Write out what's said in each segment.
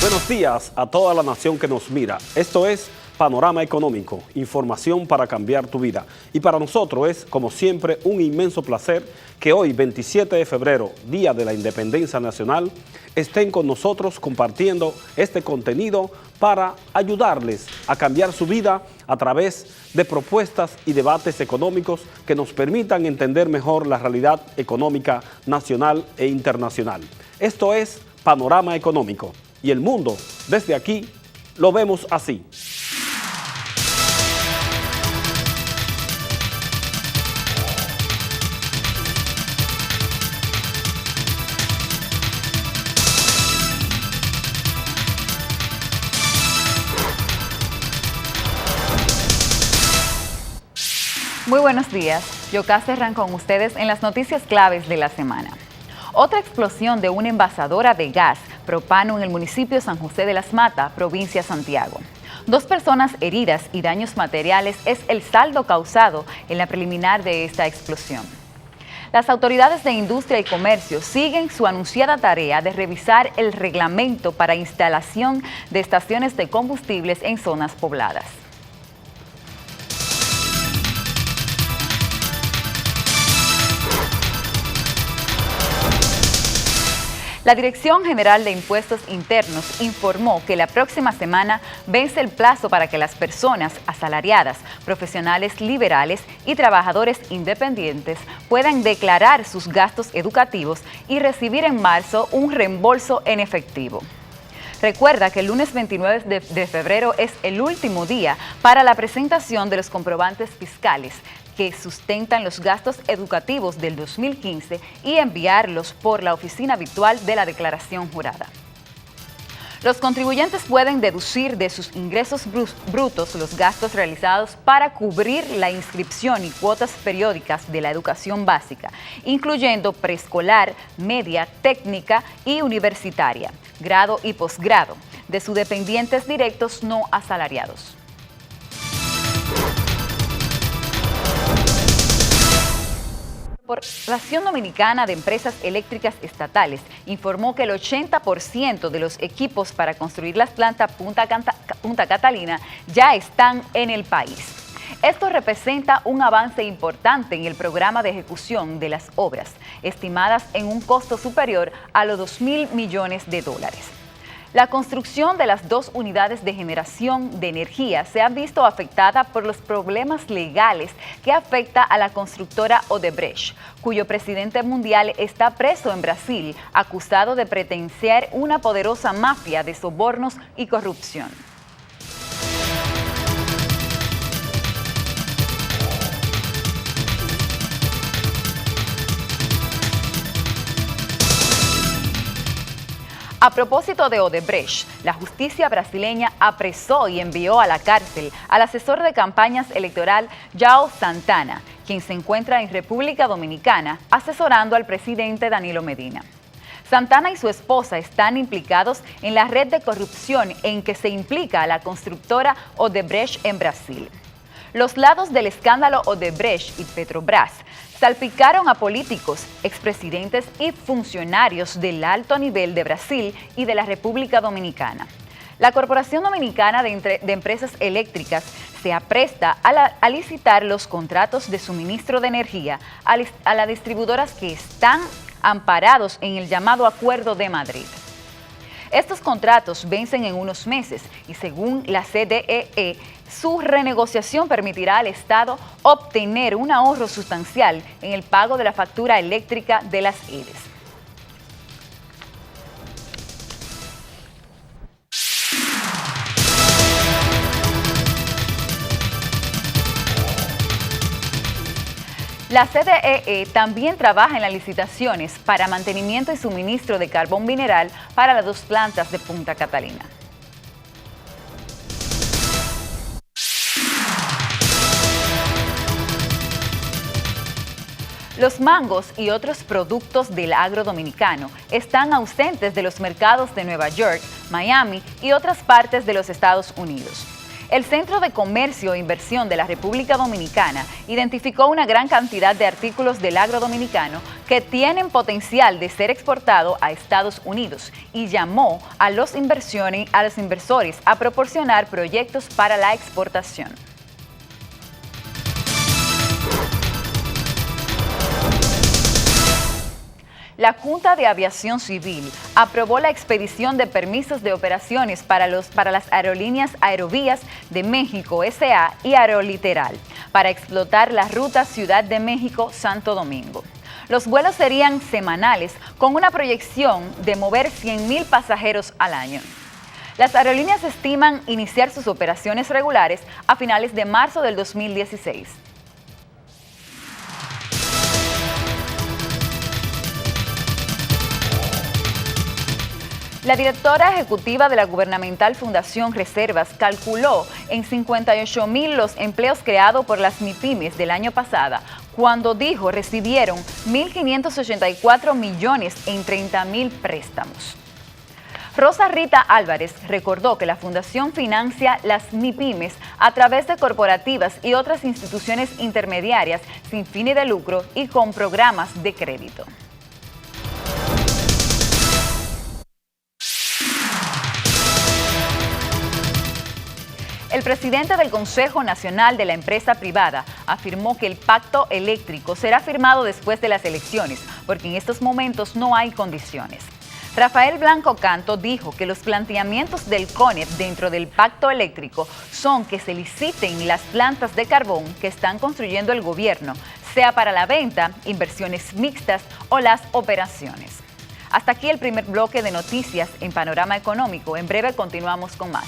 Buenos días a toda la nación que nos mira. Esto es Panorama Económico, información para cambiar tu vida. Y para nosotros es, como siempre, un inmenso placer que hoy, 27 de febrero, Día de la Independencia Nacional, estén con nosotros compartiendo este contenido para ayudarles a cambiar su vida a través de propuestas y debates económicos que nos permitan entender mejor la realidad económica nacional e internacional. Esto es Panorama Económico. Y el mundo, desde aquí, lo vemos así. Muy buenos días. Yocasta Serrán con ustedes en las noticias claves de la semana. Otra explosión de una envasadora de gas propano en el municipio San José de las Matas, provincia de Santiago. 2 personas heridas y daños materiales es el saldo causado en la preliminar de esta explosión. Las autoridades de Industria y Comercio siguen su anunciada tarea de revisar el reglamento para instalación de estaciones de combustibles en zonas pobladas. La Dirección General de Impuestos Internos informó que la próxima semana vence el plazo para que las personas asalariadas, profesionales liberales y trabajadores independientes puedan declarar sus gastos educativos y recibir en marzo un reembolso en efectivo. Recuerda que el lunes 29 de febrero es el último día para la presentación de los comprobantes fiscales que sustentan los gastos educativos del 2015 y enviarlos por la oficina virtual de la declaración jurada. Los contribuyentes pueden deducir de sus ingresos brutos los gastos realizados para cubrir la inscripción y cuotas periódicas de la educación básica, incluyendo preescolar, media, técnica y universitaria, grado y posgrado, de sus dependientes directos no asalariados. La Corporación Dominicana de Empresas Eléctricas Estatales informó que el 80% de los equipos para construir las plantas Punta Catalina ya están en el país. Esto representa un avance importante en el programa de ejecución de las obras, estimadas en un costo superior a los $2.000 millones. La construcción de las 2 unidades de generación de energía se ha visto afectada por los problemas legales que afecta a la constructora Odebrecht, cuyo presidente mundial está preso en Brasil, acusado de pertenecer a una poderosa mafia de sobornos y corrupción. A propósito de Odebrecht, la justicia brasileña apresó y envió a la cárcel al asesor de campañas electoral João Santana, quien se encuentra en República Dominicana asesorando al presidente Danilo Medina. Santana y su esposa están implicados en la red de corrupción en que se implica a la constructora Odebrecht en Brasil. Los lados del escándalo Odebrecht y Petrobras salpicaron a políticos, expresidentes y funcionarios del alto nivel de Brasil y de la República Dominicana. La Corporación Dominicana de Empresas Eléctricas se apresta a licitar los contratos de suministro de energía a las distribuidoras que están amparados en el llamado Acuerdo de Madrid. Estos contratos vencen en unos meses y según la CDEE, su renegociación permitirá al Estado obtener un ahorro sustancial en el pago de la factura eléctrica de las EDES. La CDEE también trabaja en las licitaciones para mantenimiento y suministro de carbón mineral para las 2 plantas de Punta Catalina. Los mangos y otros productos del agro dominicano están ausentes de los mercados de Nueva York, Miami y otras partes de los Estados Unidos. El Centro de Comercio e Inversión de la República Dominicana identificó una gran cantidad de artículos del agro dominicano que tienen potencial de ser exportado a Estados Unidos y llamó a los inversores a proporcionar proyectos para la exportación. La Junta de Aviación Civil aprobó la expedición de permisos de operaciones para las aerolíneas Aerovías de México S.A. y Aeroliteral para explotar la ruta Ciudad de México-Santo Domingo. Los vuelos serían semanales con una proyección de mover 100,000 pasajeros al año. Las aerolíneas estiman iniciar sus operaciones regulares a finales de marzo del 2016. La directora ejecutiva de la gubernamental Fundación Reservas calculó en 58,000 los empleos creados por las MIPYMES del año pasado, cuando dijo recibieron 1.584 millones en 30,000 préstamos. Rosa Rita Álvarez recordó que la Fundación financia las MIPYMES a través de corporativas y otras instituciones intermediarias sin fines de lucro y con programas de crédito. El presidente del Consejo Nacional de la Empresa Privada afirmó que el pacto eléctrico será firmado después de las elecciones, porque en estos momentos no hay condiciones. Rafael Blanco Canto dijo que los planteamientos del CONEP dentro del pacto eléctrico son que se liciten las plantas de carbón que están construyendo el gobierno, sea para la venta, inversiones mixtas o las operaciones. Hasta aquí el primer bloque de noticias en Panorama Económico. En breve continuamos con más.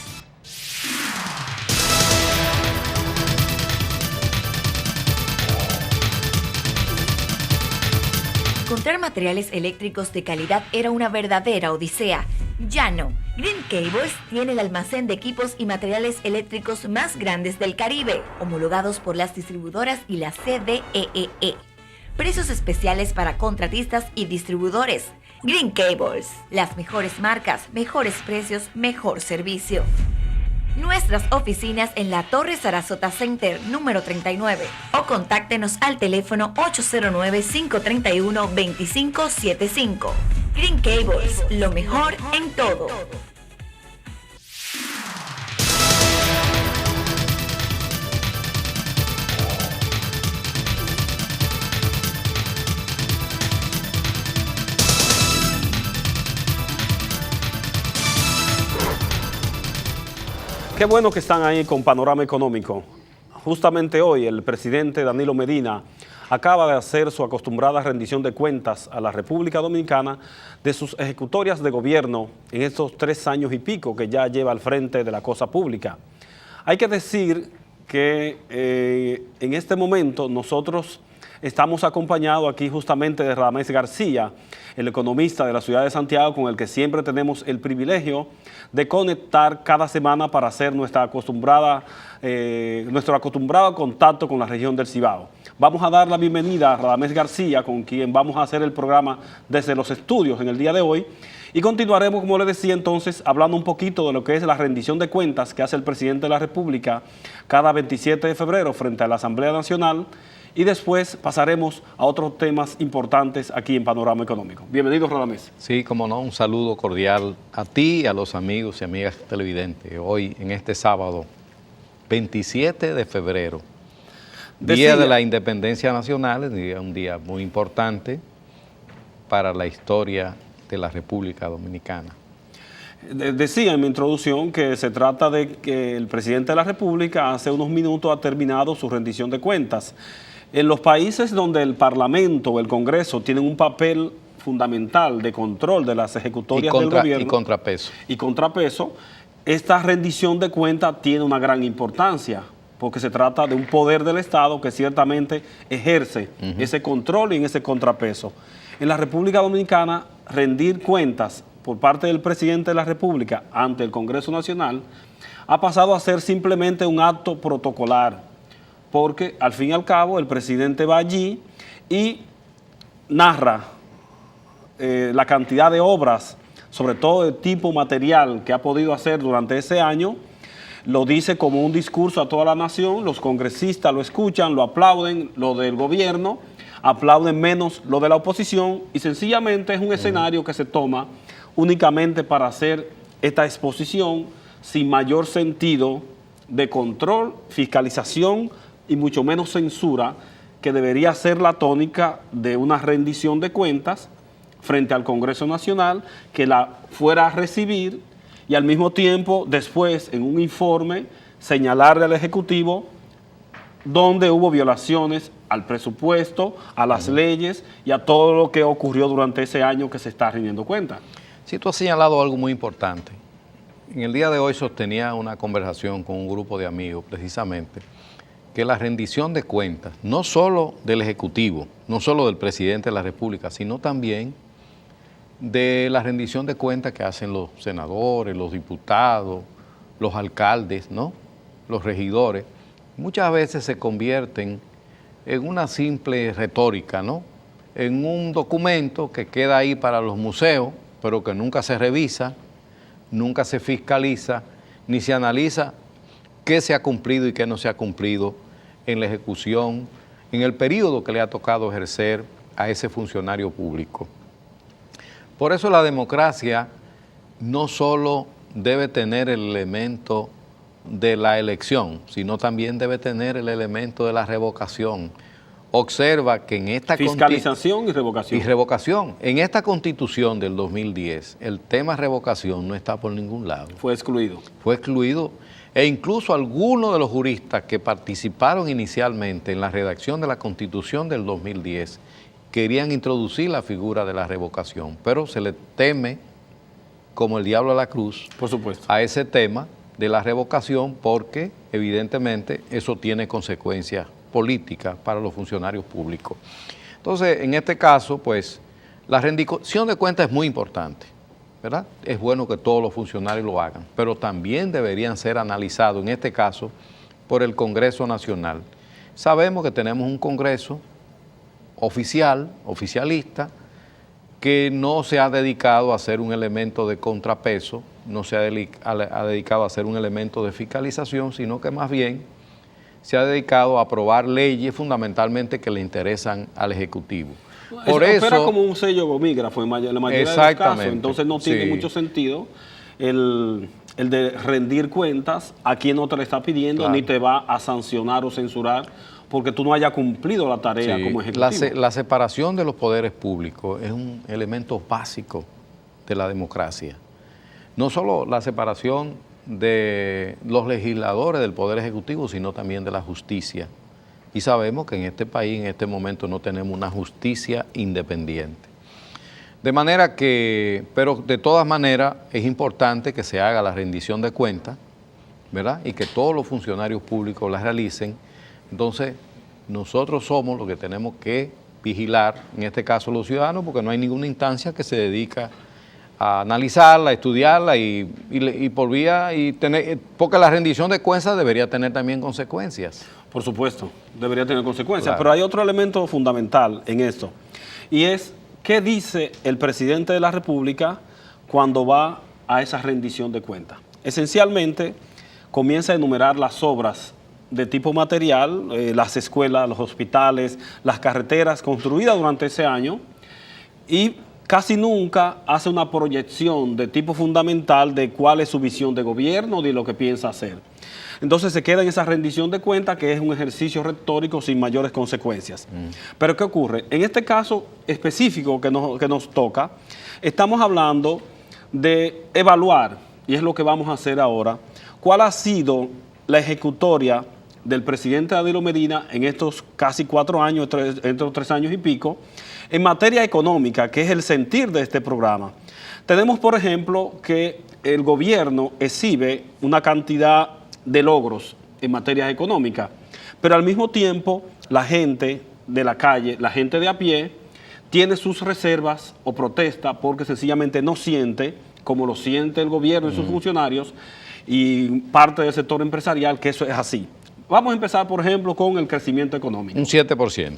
Encontrar materiales eléctricos de calidad era una verdadera odisea. Ya no. Green Cables tiene el almacén de equipos y materiales eléctricos más grandes del Caribe, homologados por las distribuidoras y la CDEE. Precios especiales para contratistas y distribuidores. Green Cables. Las mejores marcas, mejores precios, mejor servicio. Nuestras oficinas en la Torre Sarasota Center número 39 o contáctenos al teléfono 809-531-2575. Green Cables, lo mejor en todo. Qué bueno que están ahí con Panorama Económico. Justamente hoy el presidente Danilo Medina acaba de hacer su acostumbrada rendición de cuentas a la República Dominicana de sus ejecutorias de gobierno en estos 3 años y pico que ya lleva al frente de la cosa pública. Hay que decir que en este momento nosotros estamos acompañados aquí justamente de Radamés García, el economista de la ciudad de Santiago, con el que siempre tenemos el privilegio de conectar cada semana para hacer nuestro acostumbrado contacto con la región del Cibao. Vamos a dar la bienvenida a Radamés García, con quien vamos a hacer el programa desde los estudios en el día de hoy, y continuaremos, como le decía entonces, hablando un poquito de lo que es la rendición de cuentas que hace el presidente de la República cada 27 de febrero frente a la Asamblea Nacional, y después pasaremos a otros temas importantes aquí en Panorama Económico. Bienvenido, Radamés. Sí, como no, un saludo cordial a ti y a los amigos y amigas televidentes. Hoy, en este sábado, 27 de febrero, Día de la Independencia Nacional, un día muy importante para la historia de la República Dominicana. Decía en mi introducción que se trata de que el presidente de la República hace unos minutos ha terminado su rendición de cuentas. En los países donde el Parlamento o el Congreso tienen un papel fundamental de control de las ejecutorias del gobierno y contrapeso, esta rendición de cuentas tiene una gran importancia, porque se trata de un poder del Estado que ciertamente ejerce ese control y en ese contrapeso. En la República Dominicana, rendir cuentas por parte del presidente de la República ante el Congreso Nacional ha pasado a ser simplemente un acto protocolar, porque al fin y al cabo el presidente va allí y narra la cantidad de obras, sobre todo de tipo material, que ha podido hacer durante ese año, lo dice como un discurso a toda la nación, los congresistas lo escuchan, lo aplauden, lo del gobierno, aplauden menos lo de la oposición y sencillamente es un escenario que se toma únicamente para hacer esta exposición sin mayor sentido de control, fiscalización y mucho menos censura, que debería ser la tónica de una rendición de cuentas frente al Congreso Nacional, que la fuera a recibir y al mismo tiempo después en un informe señalarle al Ejecutivo donde hubo violaciones al presupuesto, a las leyes y a todo lo que ocurrió durante ese año que se está rindiendo cuenta. Sí, tú has señalado algo muy importante. En el día de hoy sostenía una conversación con un grupo de amigos precisamente que la rendición de cuentas, no solo del Ejecutivo, no solo del Presidente de la República, sino también de la rendición de cuentas que hacen los senadores, los diputados, los alcaldes, ¿no? Los regidores, muchas veces se convierten en una simple retórica, ¿no? En un documento que queda ahí para los museos, pero que nunca se revisa, nunca se fiscaliza, ni se analiza qué se ha cumplido y qué no se ha cumplido en la ejecución, en el periodo que le ha tocado ejercer a ese funcionario público. Por eso la democracia no solo debe tener el elemento de la elección, sino también debe tener el elemento de la revocación. Observa que en esta fiscalización y revocación. Y revocación. En esta Constitución del 2010, el tema revocación no está por ningún lado. Fue excluido. Fue excluido. E incluso algunos de los juristas que participaron inicialmente en la redacción de la Constitución del 2010 querían introducir la figura de la revocación, pero se le teme, como el diablo a la cruz, por supuesto, a ese tema de la revocación porque evidentemente eso tiene consecuencias políticas para los funcionarios públicos. Entonces, en este caso, pues, la rendición de cuentas es muy importante, ¿verdad? Es bueno que todos los funcionarios lo hagan, pero también deberían ser analizados, en este caso, por el Congreso Nacional. Sabemos que tenemos un Congreso oficialista, que no se ha dedicado a ser un elemento de contrapeso, no se ha dedicado a ser un elemento de fiscalización, sino que más bien se ha dedicado a aprobar leyes fundamentalmente que le interesan al Ejecutivo. Por eso opera como un sello gomígrafo en la mayoría de los casos, entonces no tiene mucho sentido el de rendir cuentas a quien no te le está pidiendo, claro, ni te va a sancionar o censurar porque tú no hayas cumplido la tarea como ejecutivo. La separación de los poderes públicos es un elemento básico de la democracia. No solo la separación de los legisladores del Poder Ejecutivo, sino también de la justicia. Y sabemos que en este país, en este momento, no tenemos una justicia independiente. De manera que, pero de todas maneras, es importante que se haga la rendición de cuentas, ¿verdad? Y que todos los funcionarios públicos la realicen. Entonces, nosotros somos los que tenemos que vigilar, en este caso los ciudadanos, porque no hay ninguna instancia que se dedica a analizarla, a estudiarla porque la rendición de cuentas debería tener también consecuencias. Por supuesto, debería tener consecuencias, claro. Pero hay otro elemento fundamental en esto, y es qué dice el presidente de la República cuando va a esa rendición de cuentas. Esencialmente, comienza a enumerar las obras de tipo material, las escuelas, los hospitales, las carreteras construidas durante ese año, y casi nunca hace una proyección de tipo fundamental de cuál es su visión de gobierno, de lo que piensa hacer. Entonces se queda en esa rendición de cuentas que es un ejercicio retórico sin mayores consecuencias. Pero ¿qué ocurre? En este caso específico que nos toca, estamos hablando de evaluar, y es lo que vamos a hacer ahora, cuál ha sido la ejecutoria del presidente Danilo Medina en estos casi 4 años, entre 3 años y pico, en materia económica, que es el sentir de este programa. Tenemos, por ejemplo, que el gobierno exhibe una cantidad de logros en materia económica, pero al mismo tiempo la gente de la calle, la gente de a pie, tiene sus reservas o protesta porque sencillamente no siente, como lo siente el gobierno y sus funcionarios y parte del sector empresarial, que eso es así. Vamos a empezar, por ejemplo, con el crecimiento económico. Un 7%.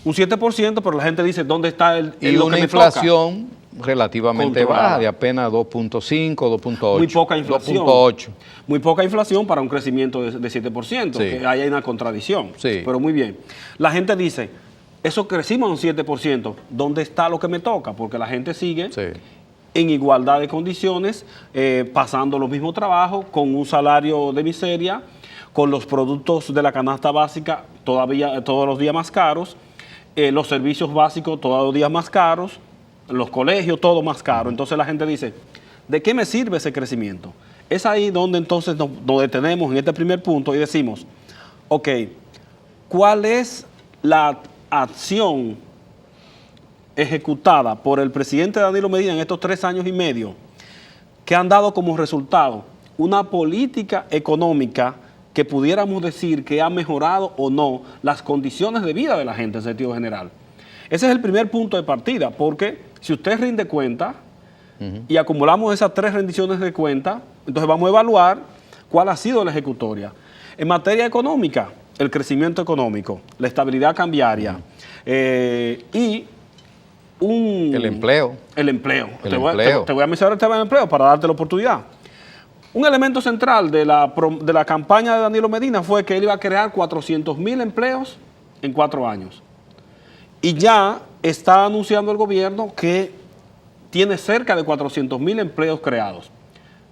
Un 7%, pero la gente dice, ¿dónde está el y una inflación relativamente baja, de apenas 2.5, 2.8. Muy poca inflación. 2.8. Muy poca inflación para un crecimiento de 7%, Sí. que ahí hay una contradicción. Sí. Pero muy bien. La gente dice, eso crecimos un 7%, ¿dónde está lo que me toca? Porque la gente sigue Sí. en igualdad de condiciones, pasando los mismos trabajos, con un salario de miseria, con los productos de la canasta básica todavía todos los días más caros, los servicios básicos todos los días más caros, los colegios todo más caro. Entonces la gente dice, ¿de qué me sirve ese crecimiento? Es ahí donde entonces nos detenemos en este primer punto y decimos, ok, ¿cuál es la acción ejecutada por el presidente Danilo Medina en estos 3 años y medio que han dado como resultado una política económica que pudiéramos decir que ha mejorado o no las condiciones de vida de la gente en sentido general? Ese es el primer punto de partida, porque si usted rinde cuenta y acumulamos esas 3 rendiciones de cuenta, entonces vamos a evaluar cuál ha sido la ejecutoria. En materia económica, el crecimiento económico, la estabilidad cambiaria y El empleo. El empleo. El Te empleo. voy a mencionar el tema del empleo para darte la oportunidad. Un elemento central de la campaña de Danilo Medina fue que él iba a crear 400,000 empleos en 4 años. Y ya está anunciando el gobierno que tiene cerca de 400,000 empleos creados.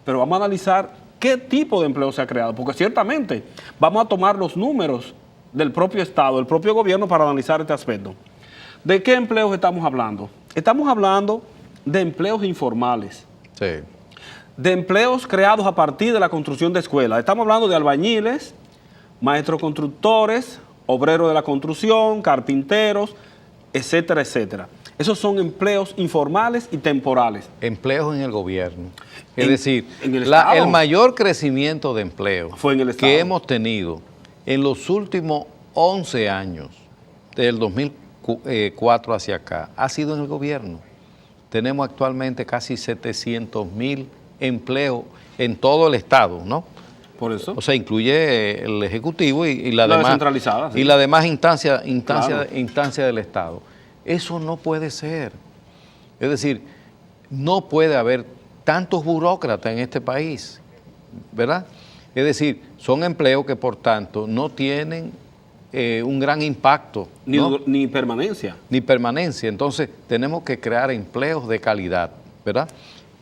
Pero vamos a analizar qué tipo de empleo se ha creado, porque ciertamente vamos a tomar los números del propio Estado, del propio gobierno para analizar este aspecto. ¿De qué empleos estamos hablando? Estamos hablando de empleos informales. Sí. De empleos creados a partir de la construcción de escuelas. Estamos hablando de albañiles, maestros constructores, obreros de la construcción, carpinteros, etcétera, etcétera. Esos son empleos informales y temporales. Empleos en el gobierno. Es En- decir, en el Estado. el mayor crecimiento de empleo Fue en el Estado. que hemos tenido en los últimos 11 años, del 2004 hacia acá, ha sido en el gobierno. Tenemos actualmente casi 700,000 empleos en todo el Estado, ¿no? Por eso. O sea, incluye el Ejecutivo y la La demás, descentralizada, sí. y la demás instancia Claro. del Estado. Eso no puede ser. Es decir, no puede haber tantos burócratas en este país, ¿verdad? Es decir, son empleos que por tanto no tienen un gran impacto, ¿no? Ni permanencia. Ni permanencia. Entonces, tenemos que crear empleos de calidad, ¿verdad?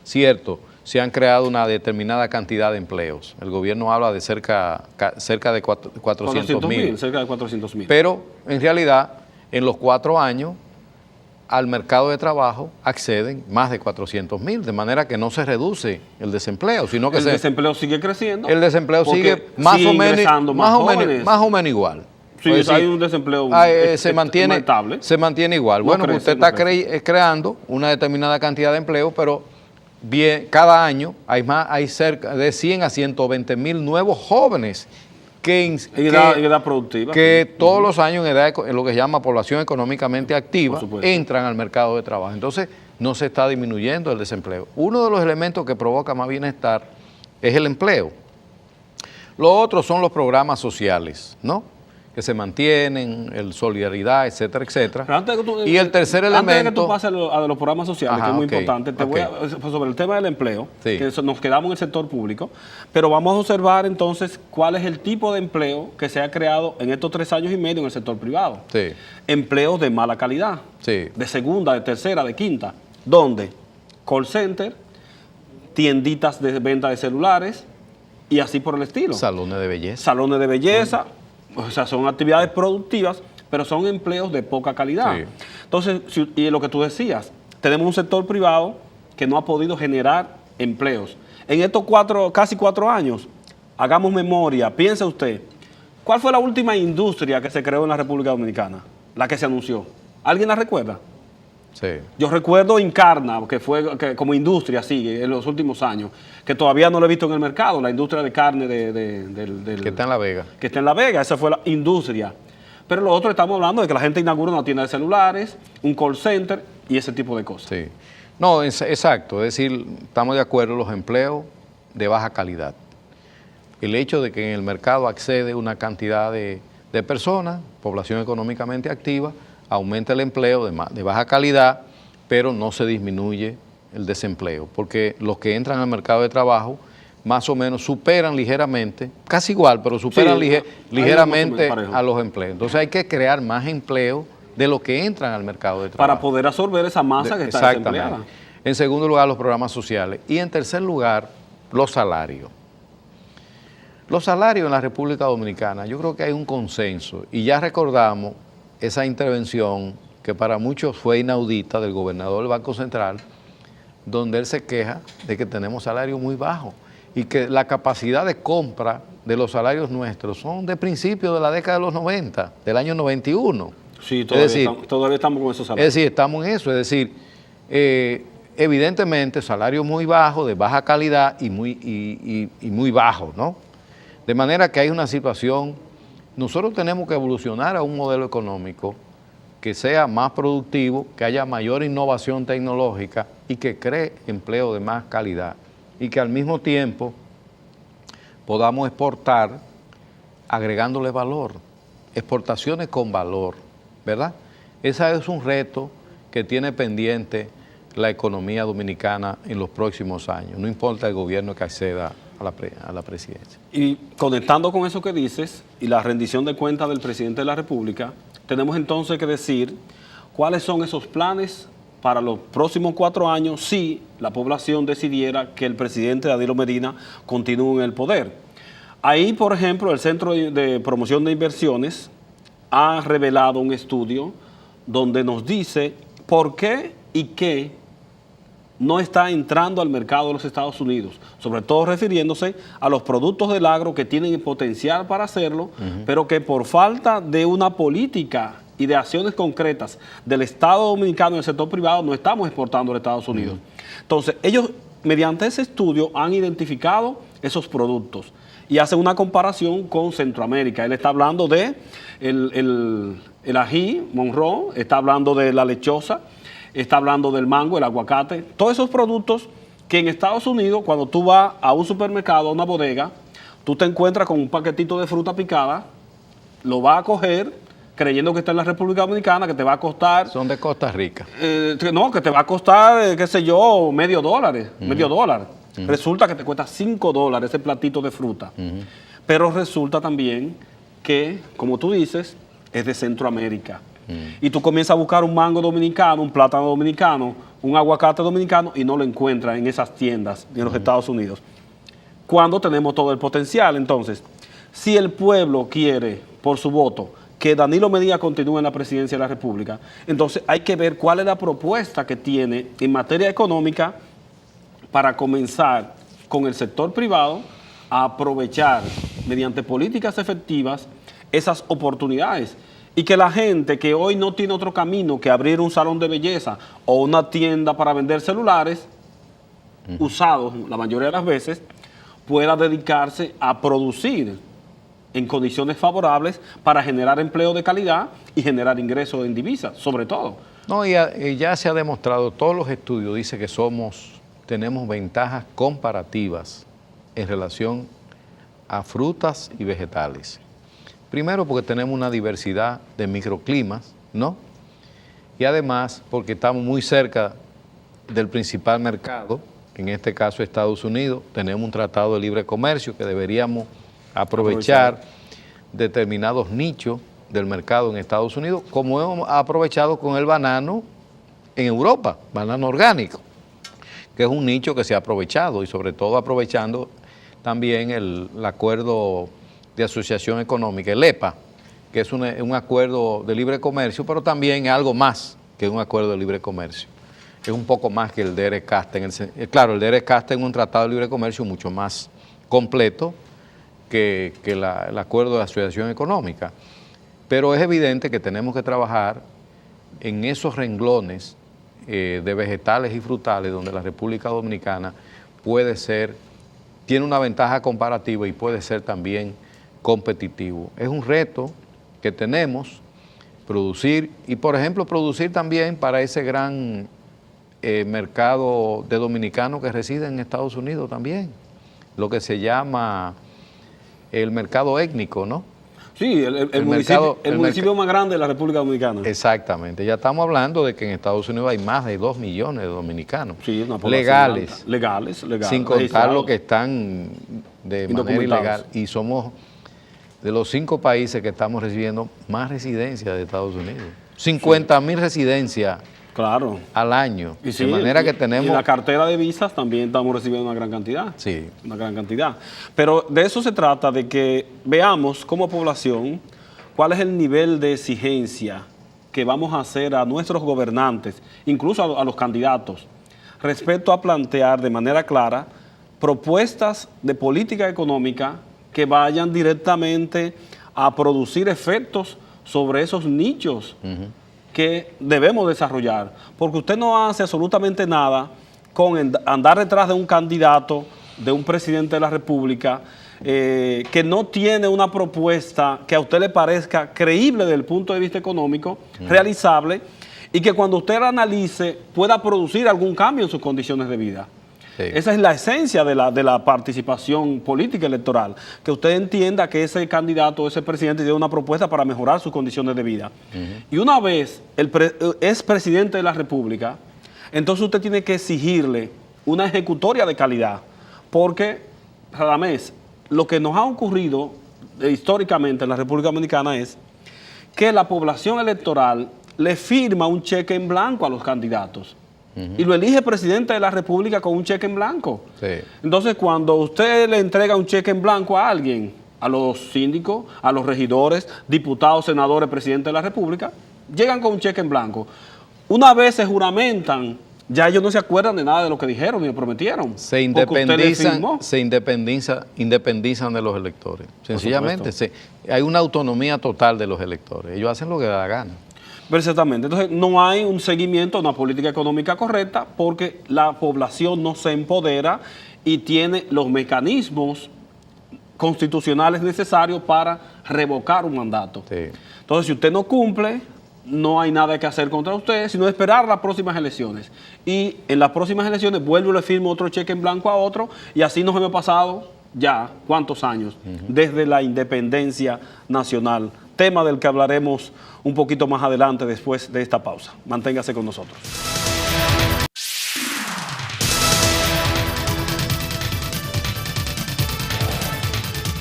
Cierto, se han creado una determinada cantidad de empleos. El gobierno habla de cerca de 400,000. Cerca de 400,000. Pero, en realidad, en los 4 años, al mercado de trabajo acceden más de 400,000, de manera que no se reduce el desempleo, sino que el desempleo sigue creciendo. el desempleo porque sigue más sigue o menos ingresando más jóvenes. más o menos igual. Sí, Es decir, hay un desempleo se mantiene igual. No Bueno, crece, usted no está creando una determinada cantidad de empleo, pero bien, cada año hay cerca de 100 a 120,000 nuevos jóvenes en edad productiva. que todos los años en lo que se llama población económicamente activa Por supuesto. entran al mercado de trabajo. Entonces, no se está disminuyendo el desempleo. Uno de los elementos que provoca más bienestar es el empleo. Lo otro son los programas sociales, ¿no? Que se mantienen, el solidaridad, etcétera, etcétera. Pero antes de que tú- Y el tercer Antes de que elemento... tú pases a los programas sociales, Ajá, que es muy ok, importante, te voy a, sobre el tema del empleo, Sí. que nos quedamos en el sector público, pero vamos a observar entonces cuál es el tipo de empleo que se ha creado en estos 3 años y medio en el sector privado. Sí. Empleos de mala calidad, Sí. de segunda, de tercera, de quinta, donde call center, tienditas de venta de celulares y así por el estilo. Salones de belleza. Salones de belleza, o sea, son actividades productivas, pero son empleos de poca calidad. Sí. Entonces, y lo que tú decías, tenemos un sector privado que no ha podido generar empleos. En estos casi 4 años, hagamos memoria, piense usted, ¿cuál fue la última industria que se creó en la República Dominicana? La que se anunció. ¿Alguien la recuerda? Sí. Yo recuerdo Incarna, que fue como industria, sí, en los últimos años, que todavía no lo he visto en el mercado, la industria de carne del Que está en La Vega. que está en La Vega, esa fue la industria. Pero lo otro estamos hablando de que la gente inaugura una tienda de celulares, un call center y ese tipo de cosas. Sí. No, exacto. Es decir, estamos de acuerdo, los empleos de baja calidad. El hecho de que en el mercado accede una cantidad de personas, población económicamente activa, aumenta el empleo de baja calidad, pero no se disminuye el desempleo, porque los que entran al mercado de trabajo más o menos superan ligeramente, casi igual, pero superan ligeramente a los empleos. Entonces hay que crear más empleo de los que entran al mercado de trabajo. Para poder absorber esa masa que está desempleada. En segundo lugar, los programas sociales. Y en tercer lugar, los salarios. Los salarios en la República Dominicana, yo creo que hay un consenso, y ya recordamos esa intervención que para muchos fue inaudita del gobernador del Banco Central, donde él se queja de que tenemos salarios muy bajos y que la capacidad de compra de los salarios nuestros son de principios de la década de los 90, del año 91. Sí, todavía estamos con esos salarios. Es decir, estamos en eso, es decir, evidentemente salarios muy bajos, de baja calidad y muy bajos, ¿no? De manera que hay una situación, nosotros tenemos que evolucionar a un modelo económico que sea más productivo, que haya mayor innovación tecnológica y que cree empleo de más calidad y que al mismo tiempo podamos exportar agregándole valor, exportaciones con valor, ¿verdad? Ese es un reto que tiene pendiente la economía dominicana en los próximos años, no importa el gobierno que acceda a la presidencia. Y conectando con eso que dices y la rendición de cuentas del presidente de la República, tenemos entonces que decir cuáles son esos planes para los próximos 4 años si la población decidiera que el presidente Danilo Medina continúe en el poder. Ahí, por ejemplo, el Centro de Promoción de Inversiones ha revelado un estudio donde nos dice por qué y qué no está entrando al mercado de los Estados Unidos, sobre todo refiriéndose a los productos del agro que tienen el potencial para hacerlo, pero que por falta de una política y de acciones concretas del Estado dominicano y del sector privado no estamos exportando a los Estados Unidos. Entonces, ellos mediante ese estudio han identificado esos productos y hacen una comparación con Centroamérica. Él está hablando de el ají, Monroe, está hablando de la lechosa, está hablando del mango, el aguacate, todos esos productos que en Estados Unidos, cuando tú vas a un supermercado, a una bodega, tú te encuentras con un paquetito de fruta picada, lo vas a coger creyendo que está en la República Dominicana, que te va a costar... Son de Costa Rica. No, que te va a costar, qué sé yo, medio dólar. Resulta que te cuesta $5 ese platito de fruta. Pero resulta también que, como tú dices, es de Centroamérica. Y tú comienzas a buscar un mango dominicano, un plátano dominicano, un aguacate dominicano y no lo encuentras en esas tiendas en los Estados Unidos. Cuando tenemos todo el potencial. Entonces, si el pueblo quiere, por su voto, que Danilo Medina continúe en la presidencia de la República, entonces hay que ver cuál es la propuesta que tiene en materia económica para comenzar con el sector privado a aprovechar mediante políticas efectivas esas oportunidades. Y que la gente que hoy no tiene otro camino que abrir un salón de belleza o una tienda para vender celulares usados la mayoría de las veces, pueda dedicarse a producir en condiciones favorables para generar empleo de calidad y generar ingresos en divisas, sobre todo. No, y ya se ha demostrado, todos los estudios dicen que tenemos ventajas comparativas en relación a frutas y vegetales. Primero porque tenemos una diversidad de microclimas, ¿no? Y además porque estamos muy cerca del principal mercado, en este caso Estados Unidos, tenemos un tratado de libre comercio que deberíamos aprovechar determinados nichos del mercado en Estados Unidos, como hemos aprovechado con el banano en Europa, banano orgánico, que es un nicho que se ha aprovechado y sobre todo aprovechando también el acuerdo de asociación económica, el EPA, que es un acuerdo de libre comercio, pero también es algo más que un acuerdo de libre comercio. Es un poco más que el DR-CASTA. Claro, el DR-CASTA es un tratado de libre comercio mucho más completo que el acuerdo de asociación económica. Pero es evidente que tenemos que trabajar en esos renglones de vegetales y frutales donde la República Dominicana tiene una ventaja comparativa y puede ser también competitivo. Es un reto que tenemos, producir y, por ejemplo, producir también para ese gran mercado de dominicanos que residen en Estados Unidos también, lo que se llama el mercado étnico, ¿no? Sí, el municipio más grande de la República Dominicana. Exactamente. Ya estamos hablando de que en Estados Unidos hay más de 2 millones de dominicanos. Sí, una legales. Legales. Sin contar los que están de manera ilegal. Y somos de los 5 países que estamos recibiendo más residencias de Estados Unidos. 50.000 residencias. Claro. Al año. Y sí, de manera que tenemos... Y en la cartera de visas también estamos recibiendo una gran cantidad. Sí. Una gran cantidad. Pero de eso se trata, de que veamos como población cuál es el nivel de exigencia que vamos a hacer a nuestros gobernantes, incluso a los candidatos, respecto a plantear de manera clara propuestas de política económica que vayan directamente a producir efectos sobre esos nichos que debemos desarrollar, porque usted no hace absolutamente nada con andar detrás de un candidato, de un presidente de la República, que no tiene una propuesta que a usted le parezca creíble desde el punto de vista económico, realizable, y que cuando usted la analice pueda producir algún cambio en sus condiciones de vida. Sí. Esa es la esencia de la participación política electoral, que usted entienda que ese candidato, ese presidente tiene una propuesta para mejorar sus condiciones de vida. Y una vez es presidente de la República, entonces usted tiene que exigirle una ejecutoria de calidad, porque, Radamés, lo que nos ha ocurrido históricamente en la República Dominicana es que la población electoral le firma un cheque en blanco a los candidatos. Y lo elige presidente de la República con un cheque en blanco. Sí. Entonces, cuando usted le entrega un cheque en blanco a alguien, a los síndicos, a los regidores, diputados, senadores, presidente de la República, llegan con un cheque en blanco. Una vez se juramentan, ya ellos no se acuerdan de nada de lo que dijeron ni prometieron. Se independizan de los electores. Sencillamente, hay una autonomía total de los electores. Ellos hacen lo que les da la gana. Exactamente. Entonces, no hay un seguimiento, una política económica correcta, porque la población no se empodera y tiene los mecanismos constitucionales necesarios para revocar un mandato. Sí. Entonces, si usted no cumple, no hay nada que hacer contra usted, sino esperar las próximas elecciones. Y en las próximas elecciones vuelvo y le firmo otro cheque en blanco a otro, y así nos hemos pasado ya, ¿cuántos años? Desde la independencia nacional. Tema del que hablaremos un poquito más adelante después de esta pausa. Manténgase con nosotros.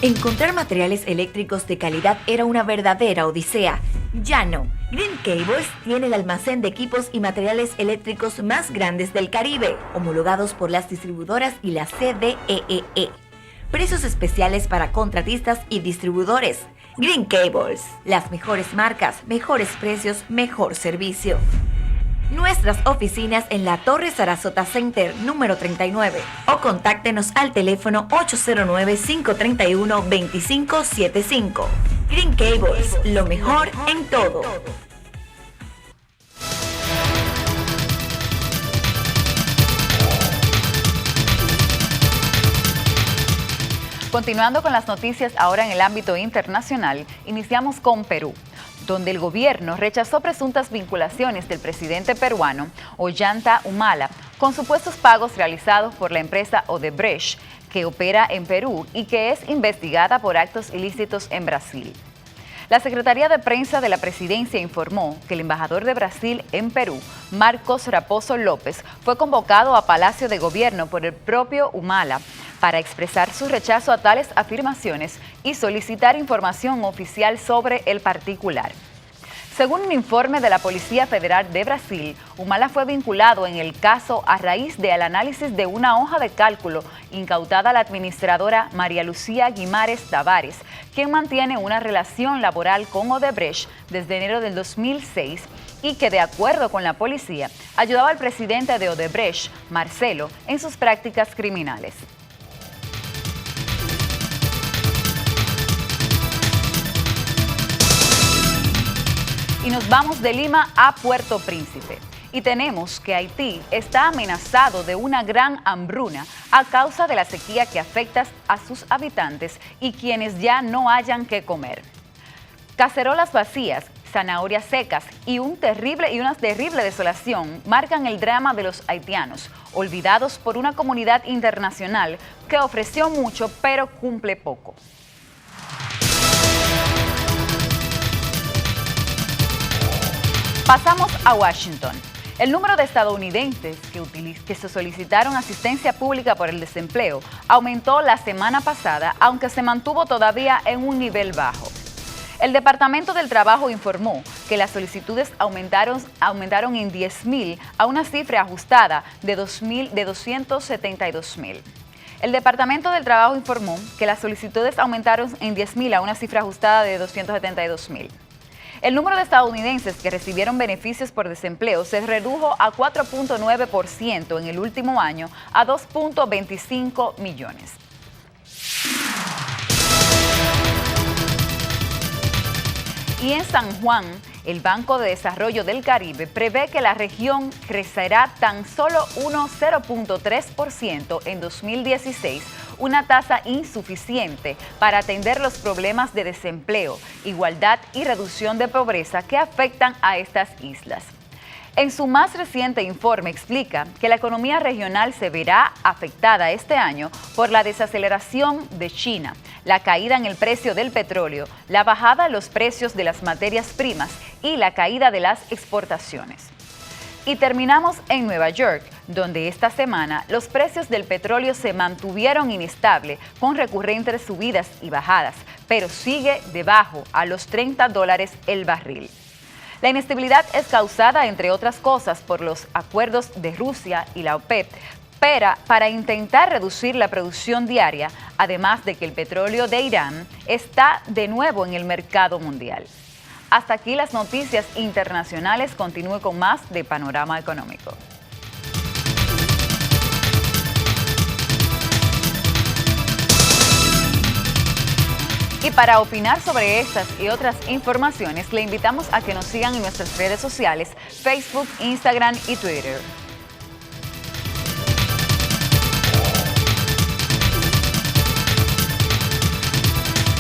Encontrar materiales eléctricos de calidad era una verdadera odisea. Ya no. Green Cables tiene el almacén de equipos y materiales eléctricos más grandes del Caribe, homologados por las distribuidoras y la CDEE. Precios especiales para contratistas y distribuidores. Green Cables, las mejores marcas, mejores precios, mejor servicio. Nuestras oficinas en la Torre Sarasota Center, número 39. O contáctenos al teléfono 809-531-2575. Green Cables, lo mejor en todo. Continuando con las noticias ahora en el ámbito internacional, iniciamos con Perú, donde el gobierno rechazó presuntas vinculaciones del presidente peruano Ollanta Humala con supuestos pagos realizados por la empresa Odebrecht, que opera en Perú y que es investigada por actos ilícitos en Brasil. La Secretaría de Prensa de la Presidencia informó que el embajador de Brasil en Perú, Marcos Raposo López, fue convocado a Palacio de Gobierno por el propio Humala para expresar su rechazo a tales afirmaciones y solicitar información oficial sobre el particular. Según un informe de la Policía Federal de Brasil, Humala fue vinculado en el caso a raíz del análisis de una hoja de cálculo incautada a la administradora María Lucía Guimares Tavares, quien mantiene una relación laboral con Odebrecht desde enero del 2006 y que, de acuerdo con la policía, ayudaba al presidente de Odebrecht, Marcelo, en sus prácticas criminales. Y nos vamos de Lima a Puerto Príncipe. Y tenemos que Haití está amenazado de una gran hambruna a causa de la sequía que afecta a sus habitantes y quienes ya no hayan qué comer. Cacerolas vacías, zanahorias secas y una terrible desolación marcan el drama de los haitianos, olvidados por una comunidad internacional que ofreció mucho pero cumple poco. Pasamos a Washington. El número de estadounidenses que se solicitaron asistencia pública por el desempleo aumentó la semana pasada, aunque se mantuvo todavía en un nivel bajo. El Departamento del Trabajo informó que las solicitudes aumentaron en 10.000 a una cifra ajustada de 272.000. El Departamento del Trabajo informó que las solicitudes aumentaron en 10.000 a una cifra ajustada de 272.000. El número de estadounidenses que recibieron beneficios por desempleo se redujo a 4.9% en el último año a 2.25 millones. Y en San Juan, el Banco de Desarrollo del Caribe prevé que la región crecerá tan solo 0.3% en 2016, una tasa insuficiente para atender los problemas de desempleo, igualdad y reducción de pobreza que afectan a estas islas. En su más reciente informe explica que la economía regional se verá afectada este año por la desaceleración de China, la caída en el precio del petróleo, la bajada en los precios de las materias primas y la caída de las exportaciones. Y terminamos en Nueva York, donde esta semana los precios del petróleo se mantuvieron inestables con recurrentes subidas y bajadas, pero sigue debajo a los $30 el barril. La inestabilidad es causada, entre otras cosas, por los acuerdos de Rusia y la OPEP, para intentar reducir la producción diaria, además de que el petróleo de Irán está de nuevo en el mercado mundial. Hasta aquí las noticias internacionales. Continúe con más de Panorama Económico. Y para opinar sobre estas y otras informaciones, le invitamos a que nos sigan en nuestras redes sociales, Facebook, Instagram y Twitter.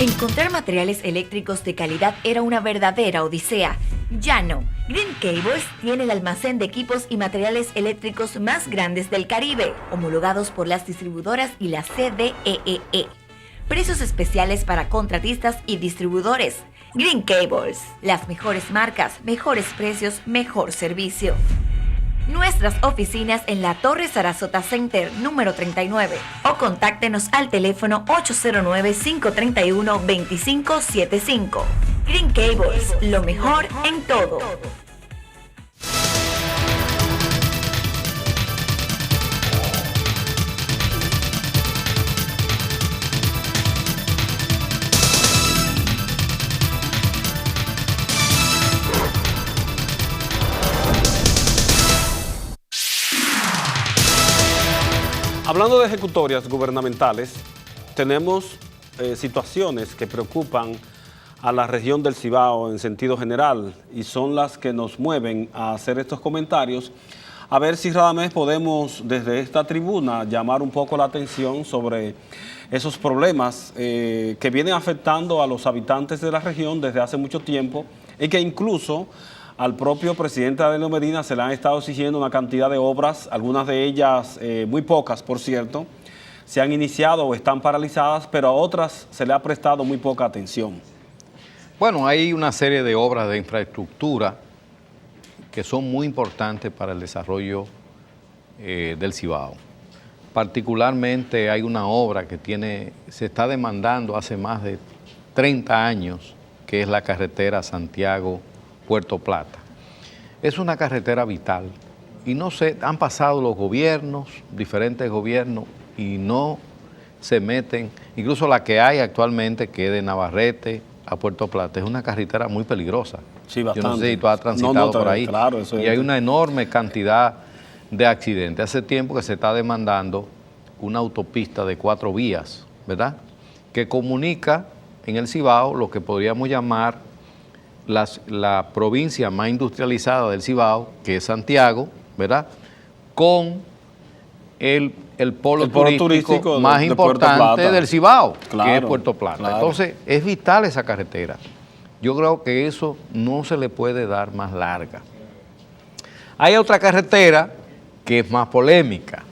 Encontrar materiales eléctricos de calidad era una verdadera odisea. Ya no. Green Cables tiene el almacén de equipos y materiales eléctricos más grandes del Caribe, homologados por las distribuidoras y la CDEE. Precios especiales para contratistas y distribuidores. Green Cables. Las mejores marcas, mejores precios, mejor servicio. Nuestras oficinas en la Torre Sarasota Center, número 39. O contáctenos al teléfono 809-531-2575. Green Cables, lo mejor en todo. Hablando de ejecutorias gubernamentales, tenemos situaciones que preocupan a la región del Cibao en sentido general y son las que nos mueven a hacer estos comentarios, a ver si Radamés podemos desde esta tribuna llamar un poco la atención sobre esos problemas que vienen afectando a los habitantes de la región desde hace mucho tiempo y que incluso al propio presidente Danilo Medina se le han estado exigiendo una cantidad de obras, algunas de ellas, muy pocas por cierto, se han iniciado o están paralizadas, pero a otras se le ha prestado muy poca atención. Bueno, hay una serie de obras de infraestructura que son muy importantes para el desarrollo del Cibao. Particularmente hay una obra que se está demandando hace más de 30 años, que es la carretera Santiago-Puerto Plata. Es una carretera vital y no sé, han pasado los gobiernos, diferentes gobiernos, y no se meten, incluso la que hay actualmente, que es de Navarrete a Puerto Plata, es una carretera muy peligrosa. Sí, bastante. Yo no sé si tú has transitado por ahí. Claro, eso y es. hay una enorme cantidad de accidentes. Hace tiempo que se está demandando una autopista de 4 vías, ¿verdad?, que comunica en el Cibao lo que podríamos llamar la provincia más industrializada del Cibao, que es Santiago, ¿verdad?, con el polo turístico más importante del Cibao, claro, que es Puerto Plata. Claro. Entonces, es vital esa carretera. Yo creo que eso no se le puede dar más larga. Hay otra carretera que es más polémica,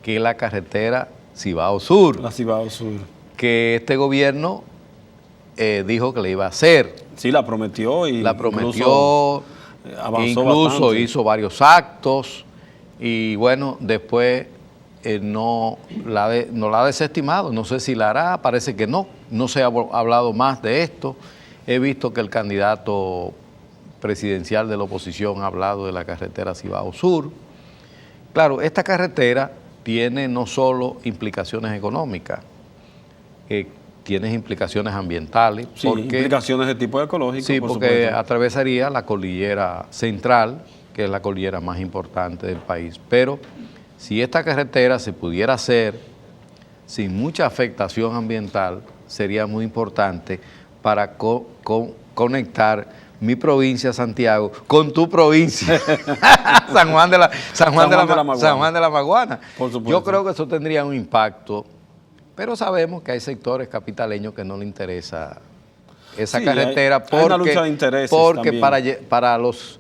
que es la carretera Cibao Sur. La Cibao Sur. Que este gobierno dijo que le iba a hacer. Sí, la prometió y la prometió avanzó incluso bastante. hizo varios actos y bueno, después no la ha desestimado. No sé si la hará, parece que no se ha hablado más de esto. He visto que el candidato presidencial de la oposición ha hablado de la carretera Cibao Sur. Claro, esta carretera tiene no solo implicaciones económicas, tiene implicaciones ambientales. Sí, implicaciones de tipo ecológico. Sí, por porque supuesto. atravesaría la cordillera central, que es la cordillera más importante del país. Pero si esta carretera se pudiera hacer sin mucha afectación ambiental, sería muy importante para conectar mi provincia, Santiago, con tu provincia, San Juan de la Maguana. Por supuesto. Yo creo que eso tendría un impacto, pero sabemos que hay sectores capitaleños que no les interesa esa Sí, carretera hay una lucha de intereses porque también. para los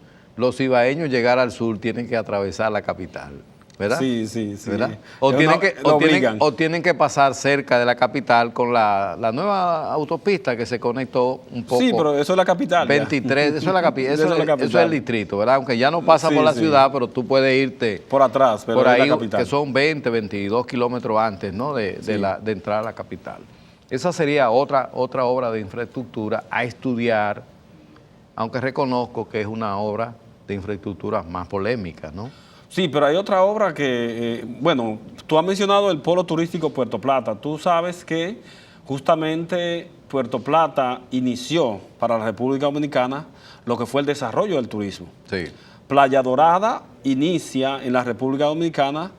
cibaeños llegar al sur tienen que atravesar la capital, ¿verdad? Sí. ¿Verdad? O tienen que pasar cerca de la capital con la nueva autopista que se conectó un poco. Sí, pero eso es la capital. 23, eso es la capital, Eso es la capital. eso es el distrito, ¿verdad? Aunque ya no pasa por la ciudad, pero tú puedes irte por atrás, pero por es ahí, la capital. que son 20, 22 kilómetros antes, ¿no? de entrar a la capital. Esa sería otra obra de infraestructura a estudiar, aunque reconozco que es una obra de infraestructura más polémica, ¿no? Sí, pero hay otra obra que, bueno, tú has mencionado el polo turístico Puerto Plata. Tú sabes que justamente Puerto Plata inició para la República Dominicana lo que fue el desarrollo del turismo. Sí. Playa Dorada inicia en la República Dominicana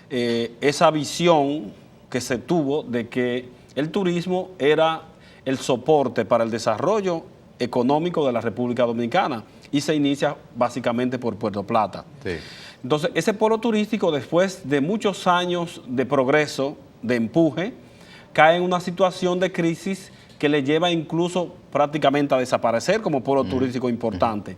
esa visión que se tuvo de que el turismo era el soporte para el desarrollo económico de la República Dominicana y se inicia básicamente por Puerto Plata. Sí. Entonces, ese polo turístico, después de muchos años de progreso, de empuje, cae en una situación de crisis que le lleva incluso prácticamente a desaparecer como polo turístico importante.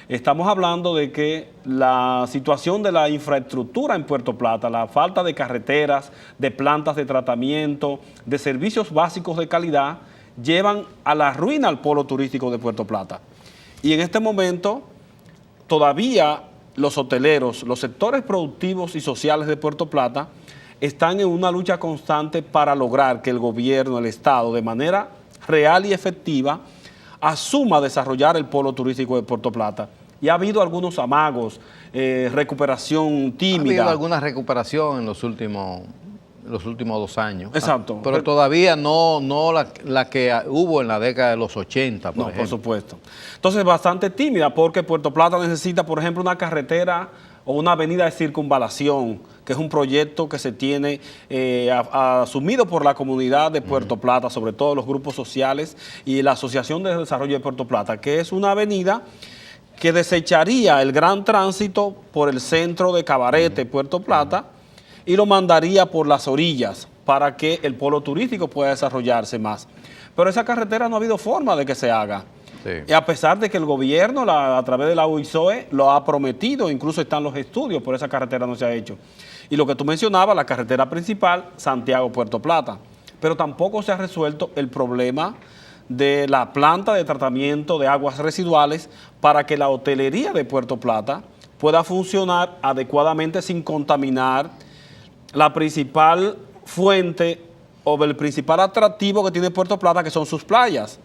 Estamos hablando de que la situación de la infraestructura en Puerto Plata, la falta de carreteras, de plantas de tratamiento, de servicios básicos de calidad, llevan a la ruina al polo turístico de Puerto Plata. Y en este momento, todavía los hoteleros, los sectores productivos y sociales de Puerto Plata están en una lucha constante para lograr que el gobierno, el Estado, de manera real y efectiva, asuma desarrollar el polo turístico de Puerto Plata. Y ha habido algunos amagos, recuperación tímida. Ha habido alguna recuperación en los últimos 2 años. Exacto. Pero todavía no la que hubo en la década de los 80, por ejemplo. Por supuesto. Entonces, bastante tímida porque Puerto Plata necesita, por ejemplo, una carretera o una avenida de circunvalación, que es un proyecto que se tiene asumido por la comunidad de Puerto Plata, sobre todo los grupos sociales y la Asociación de Desarrollo de Puerto Plata, que es una avenida que desecharía el gran tránsito por el centro de Cabarete, Puerto Plata, y lo mandaría por las orillas para que el polo turístico pueda desarrollarse más. Pero esa carretera no ha habido forma de que se haga. Sí. Y a pesar de que el gobierno, a través de la UISOE, lo ha prometido, incluso están los estudios, pero esa carretera no se ha hecho. Y lo que tú mencionabas, la carretera principal, Santiago-Puerto Plata. Pero tampoco se ha resuelto el problema de la planta de tratamiento de aguas residuales para que la hotelería de Puerto Plata pueda funcionar adecuadamente sin contaminar la principal fuente o el principal atractivo que tiene Puerto Plata, que son sus playas.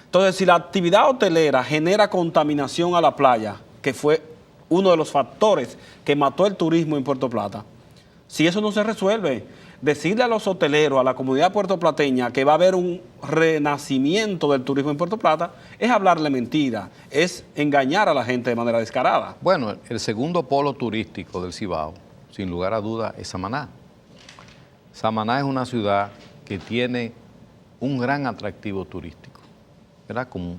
Entonces, si la actividad hotelera genera contaminación a la playa, que fue uno de los factores que mató el turismo en Puerto Plata, si eso no se resuelve, decirle a los hoteleros, a la comunidad puertoplateña que va a haber un renacimiento del turismo en Puerto Plata, es hablarle mentira, es engañar a la gente de manera descarada. Bueno, el segundo polo turístico del Cibao, sin lugar a duda, es Samaná. Samaná es una ciudad que tiene un gran atractivo turístico, ¿verdad? Con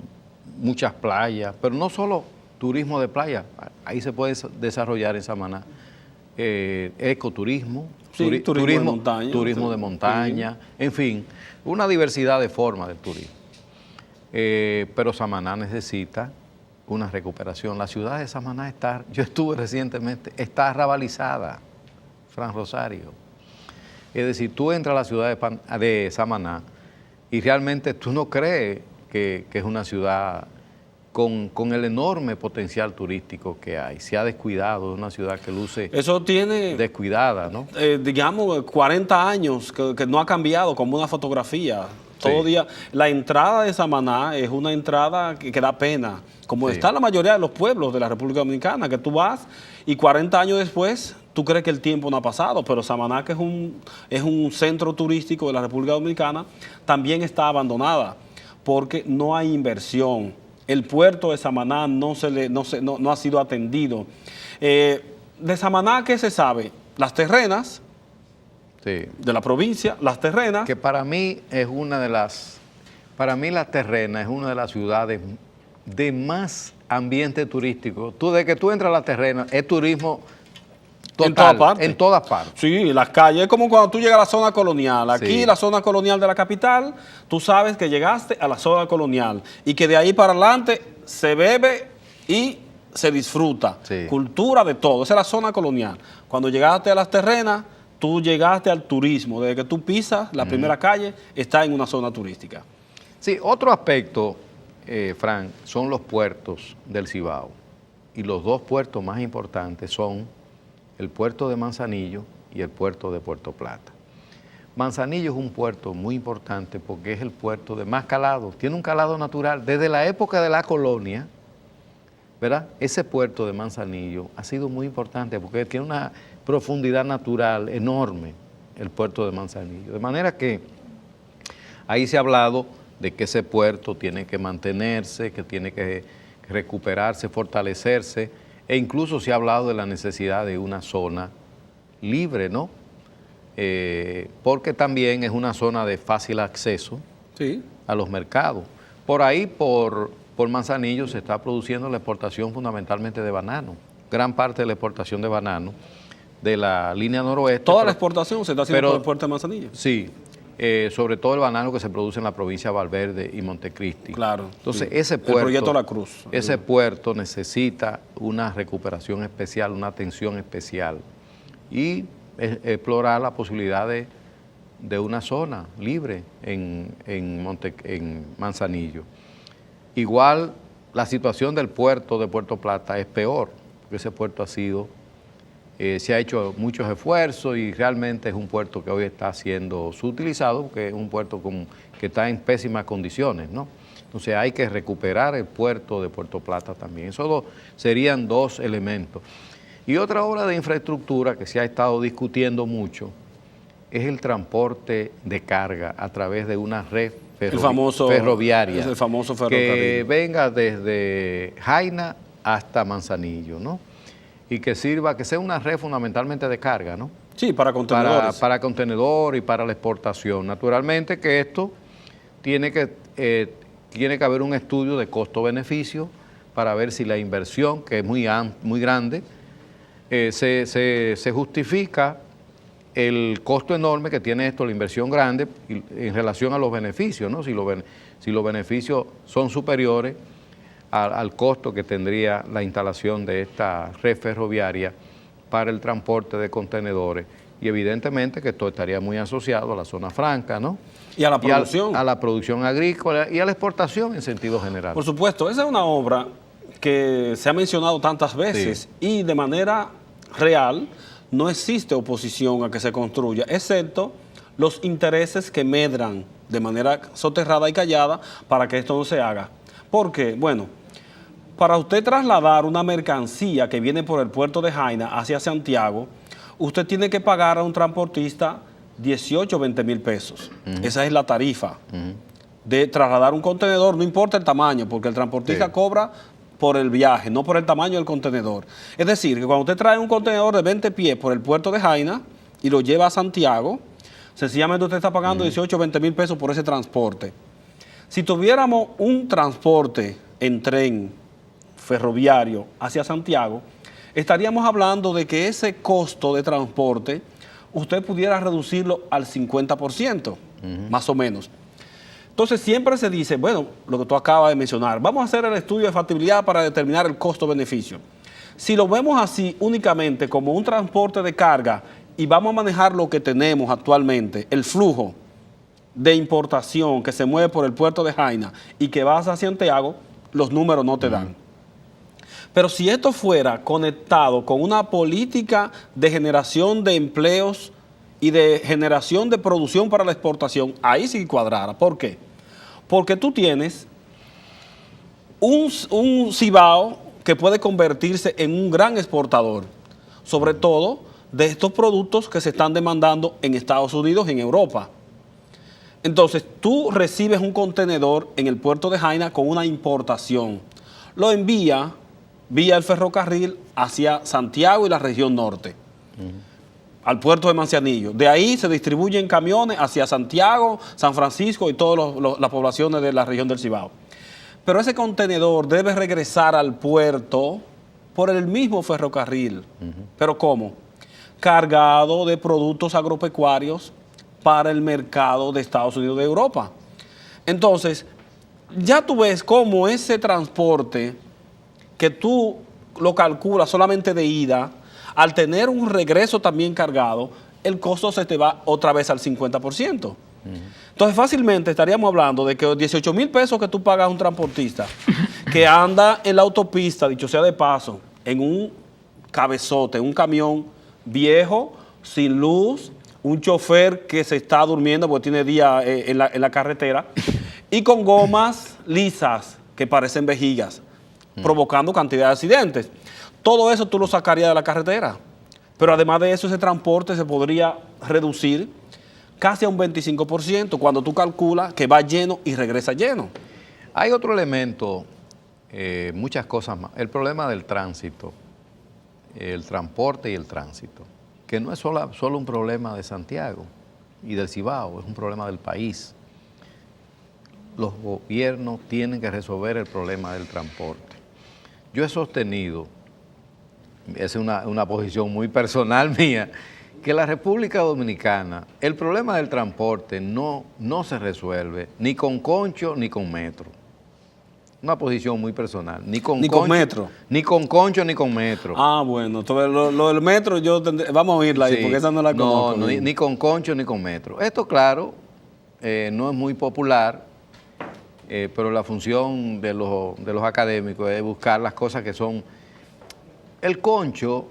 muchas playas, pero no solo turismo de playa, ahí se puede desarrollar en Samaná ecoturismo, Sí, turismo de montaña, en fin, una diversidad de formas del turismo. Pero Samaná necesita una recuperación. La ciudad de Samaná yo estuve recientemente, está arrabalizada, Fran Rosario. Es decir, tú entras a la ciudad de Samaná y realmente tú no crees que es una ciudad con el enorme potencial turístico que hay. Se ha descuidado, es una ciudad que luce Eso tiene, descuidada, ¿no? digamos, 40 años que no ha cambiado como una fotografía. Todo día. La entrada de Samaná es una entrada que da pena, como está la mayoría de los pueblos de la República Dominicana, que tú vas y 40 años después tú crees que el tiempo no ha pasado, pero Samaná, que es un centro turístico de la República Dominicana, también está abandonada porque no hay inversión. El puerto de Samaná no ha sido atendido. De Samaná, ¿qué se sabe? Las terrenas de la provincia, las terrenas. Que para mí es para mí la terrena es una de las ciudades de más ambiente turístico. De que tú entras a la terrena, es turismo total, en todas partes. Sí, las calles, es como cuando tú llegas a la zona colonial. Aquí, la zona colonial de la capital, tú sabes que llegaste a la zona colonial y que de ahí para adelante se bebe y se disfruta. Cultura de todo, esa es la zona colonial. Cuando llegaste a las terrenas, tú llegaste al turismo. Desde que tú pisas la primera calle, está en una zona turística. Sí, otro aspecto, Frank, son los puertos del Cibao. Y los dos puertos más importantes son el puerto de Manzanillo y el puerto de Puerto Plata. Manzanillo es un puerto muy importante porque es el puerto de más calado, tiene un calado natural. Desde la época de la colonia, ¿verdad? Ese puerto de Manzanillo ha sido muy importante porque tiene una profundidad natural enorme, el puerto de Manzanillo. De manera que ahí se ha hablado de que ese puerto tiene que mantenerse, que tiene que recuperarse, fortalecerse, e incluso se ha hablado de la necesidad de una zona libre, ¿no? Porque también es una zona de fácil acceso a los mercados. Por ahí, por Manzanillo, se está produciendo la exportación fundamentalmente de banano. Gran parte de la exportación de banano de la línea noroeste. ¿Toda la exportación se está haciendo por el puerto de Manzanillo? Sí. Sobre todo el banano que se produce en la provincia de Valverde y Montecristi. Claro. Entonces, ese puerto, el proyecto La Cruz. Ese puerto necesita una recuperación especial, una atención especial y explorar la posibilidad de una zona libre en Manzanillo. Igual, la situación del puerto de Puerto Plata es peor, porque ese puerto se ha hecho muchos esfuerzos y realmente es un puerto que hoy está siendo subutilizado porque es un puerto que está en pésimas condiciones, ¿no? Entonces hay que recuperar el puerto de Puerto Plata también. Esos serían dos elementos. Y otra obra de infraestructura que se ha estado discutiendo mucho es el transporte de carga a través de una red ferroviaria. Es el famoso ferrocarril. Que venga desde Jaina hasta Manzanillo, ¿no? Y que sirva, que sea una red fundamentalmente de carga, ¿no? Sí, para contenedores. Para contenedor y para la exportación. Naturalmente que esto tiene que haber un estudio de costo-beneficio para ver si la inversión, que es muy grande, se justifica el costo enorme que tiene esto, la inversión grande, en relación a los beneficios, ¿no? Si los beneficios son superiores al costo que tendría la instalación de esta red ferroviaria para el transporte de contenedores. Y evidentemente que esto estaría muy asociado a la zona franca, ¿no? Y a la producción. A la producción agrícola y a la exportación en sentido general. Por supuesto, esa es una obra que se ha mencionado tantas veces y de manera real no existe oposición a que se construya, excepto los intereses que medran de manera soterrada y callada para que esto no se haga. ¿Por qué? Bueno, para usted trasladar una mercancía que viene por el puerto de Jaina hacia Santiago, usted tiene que pagar a un transportista 18 o 20 mil pesos. Esa es la tarifa de trasladar un contenedor, no importa el tamaño, porque el transportista cobra por el viaje, no por el tamaño del contenedor. Es decir, que cuando usted trae un contenedor de 20 pies por el puerto de Jaina y lo lleva a Santiago, sencillamente usted está pagando 18 o 20 mil pesos por ese transporte. Si tuviéramos un transporte en tren ferroviario hacia Santiago, estaríamos hablando de que ese costo de transporte usted pudiera reducirlo al 50%, más o menos. Entonces siempre se dice, bueno, lo que tú acabas de mencionar, vamos a hacer el estudio de factibilidad para determinar el costo-beneficio. Si lo vemos así únicamente como un transporte de carga y vamos a manejar lo que tenemos actualmente, el flujo de importación que se mueve por el puerto de Jaina y que va hacia Santiago, los números no te dan. Pero si esto fuera conectado con una política de generación de empleos y de generación de producción para la exportación, ahí sí cuadrara. ¿Por qué? Porque tú tienes un Cibao que puede convertirse en un gran exportador, sobre todo de estos productos que se están demandando en Estados Unidos y en Europa. Entonces, tú recibes un contenedor en el puerto de Jaina con una importación. Lo envía vía el ferrocarril hacia Santiago y la región norte, al puerto de Manzanillo. De ahí se distribuyen camiones hacia Santiago, San Francisco y todas las poblaciones de la región del Cibao. Pero ese contenedor debe regresar al puerto por el mismo ferrocarril. ¿Pero cómo? Cargado de productos agropecuarios para el mercado de Estados Unidos y de Europa. Entonces, ya tú ves cómo ese transporte que tú lo calculas solamente de ida, al tener un regreso también cargado, el costo se te va otra vez al 50%. Entonces, fácilmente estaríamos hablando de que 18 mil pesos que tú pagas a un transportista que anda en la autopista, dicho sea de paso, en un cabezote, un camión viejo, sin luz, un chofer que se está durmiendo porque tiene día en la carretera, y con gomas lisas que parecen vejigas, provocando cantidad de accidentes. Todo eso tú lo sacarías de la carretera. Pero además de eso, ese transporte se podría reducir casi a un 25% cuando tú calculas que va lleno y regresa lleno. Hay otro elemento, muchas cosas más. El problema del tránsito, el transporte y el tránsito, que no es solo un problema de Santiago y del Cibao, es un problema del país. Los gobiernos tienen que resolver el problema del transporte. Yo he sostenido, es una posición muy personal mía, que la República Dominicana, el problema del transporte no se resuelve ni con concho ni con metro. Una posición muy personal. Ni con metro. Ni con concho ni con metro. Ah, bueno. Entonces, lo del metro, vamos a oírla ahí, porque esa no la conozco. No, ni con concho ni con metro. Esto, claro, no es muy popular, pero la función de los académicos es buscar las cosas que son... El concho,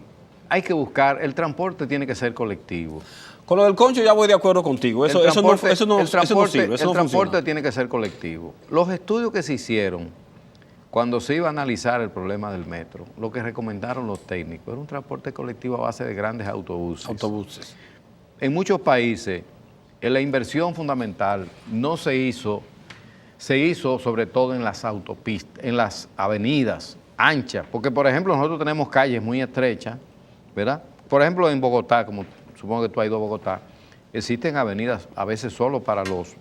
hay que buscar, el transporte tiene que ser colectivo. Con lo del concho ya voy de acuerdo contigo. Eso no sirve. El transporte tiene que ser colectivo. Los estudios que se hicieron cuando se iba a analizar el problema del metro, lo que recomendaron los técnicos era un transporte colectivo a base de grandes autobuses. En muchos países, la inversión fundamental no se hizo sobre todo en las autopistas, en las avenidas anchas, porque por ejemplo nosotros tenemos calles muy estrechas, ¿verdad? Por ejemplo en Bogotá, como supongo que tú has ido a Bogotá, existen avenidas a veces solo para los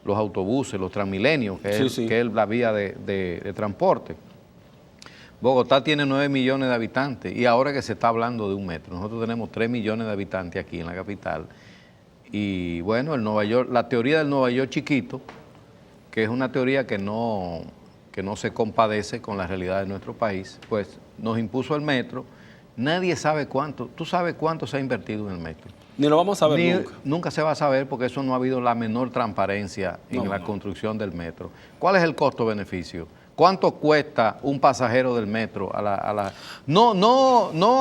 autobuses, los Transmilenios, que es la vía de transporte. Bogotá tiene 9 millones de habitantes y ahora que se está hablando de un metro, nosotros tenemos 3 millones de habitantes aquí en la capital. Y bueno, la teoría del Nueva York chiquito, que es una teoría que no se compadece con la realidad de nuestro país, pues nos impuso el metro. Nadie sabe cuánto. ¿Tú sabes cuánto se ha invertido en el metro? Ni lo vamos a saber nunca. Nunca se va a saber porque eso no ha habido la menor transparencia en la construcción del metro. ¿Cuál es el costo-beneficio? ¿Cuánto cuesta un pasajero del metro no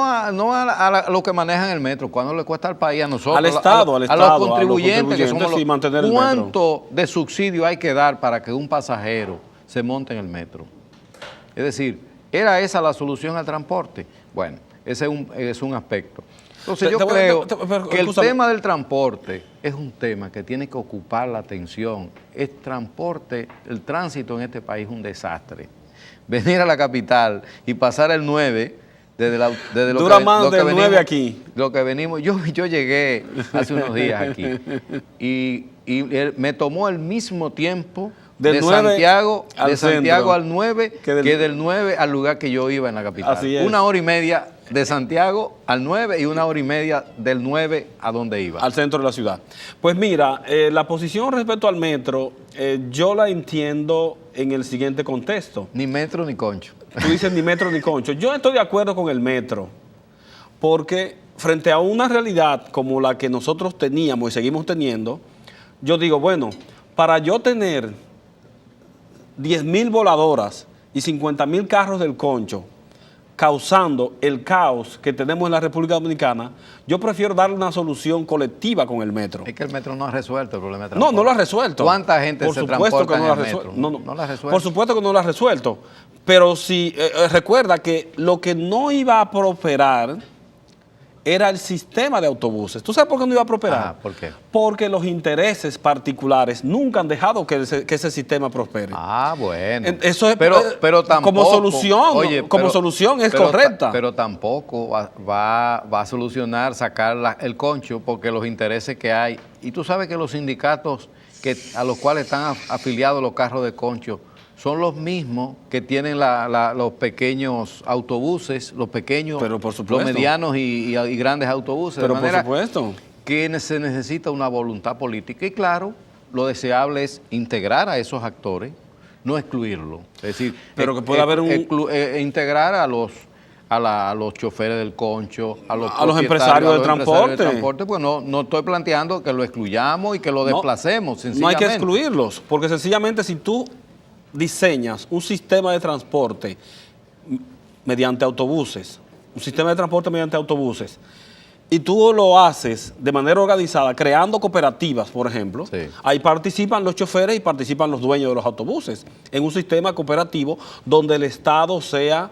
a lo que manejan el metro? ¿Cuánto le cuesta al país, a nosotros? Al Estado, a los contribuyentes, que somos sí, mantener el ¿cuánto de subsidio hay que dar para que un pasajero se monte en el metro? Es decir, ¿era esa la solución al transporte? Bueno, ese es un aspecto. Entonces yo creo que el tema del transporte es un tema que tiene que ocupar la atención. El tránsito en este país es un desastre. Venir a la capital y pasar el 9, dura más del 9 aquí. Lo que venimos, yo llegué hace unos días aquí y me tomó el mismo tiempo de Santiago al 9 que del 9 al lugar que yo iba en la capital. Así es. 1 hora y media de Santiago al 9 y 1 hora y media del 9 a donde iba. Al centro de la ciudad. Pues mira, la posición respecto al metro, yo la entiendo en el siguiente contexto. Ni metro ni concho. Tú dices ni metro ni concho. Yo estoy de acuerdo con el metro, porque frente a una realidad como la que nosotros teníamos y seguimos teniendo, yo digo, bueno, para yo tener 10.000 voladoras y 50.000 carros del concho, causando el caos que tenemos en la República Dominicana, yo prefiero darle una solución colectiva con el metro. Es que el metro no ha resuelto el problema de transporte. No lo ha resuelto. ¿Cuánta gente se transporta en el metro? No lo ha resuelto. Por supuesto que no lo ha resuelto. Pero si recuerda que lo que no iba a prosperar era el sistema de autobuses. ¿Tú sabes por qué no iba a prosperar? ¿Por qué? Porque los intereses particulares nunca han dejado que ese sistema prospere. Bueno. Eso es, pero tampoco, como solución, solución es correcta. Pero tampoco va a solucionar sacar el concho, porque los intereses que hay, y tú sabes que los sindicatos a los cuales están afiliados los carros de concho son los mismos que tienen los pequeños autobuses, los pequeños, los medianos y grandes autobuses. Pero de manera por supuesto que se necesita una voluntad política y claro, lo deseable es integrar a esos actores, no excluirlos. Es decir, pero que pueda haber integrar a los choferes del concho, a los empresarios del transporte. Pues no estoy planteando que lo excluyamos y que lo desplacemos, sencillamente. No hay que excluirlos, porque sencillamente si tú diseñas un sistema de transporte mediante autobuses, y tú lo haces de manera organizada, creando cooperativas, por ejemplo, sí. Ahí participan los choferes y participan los dueños de los autobuses, en un sistema cooperativo donde el Estado sea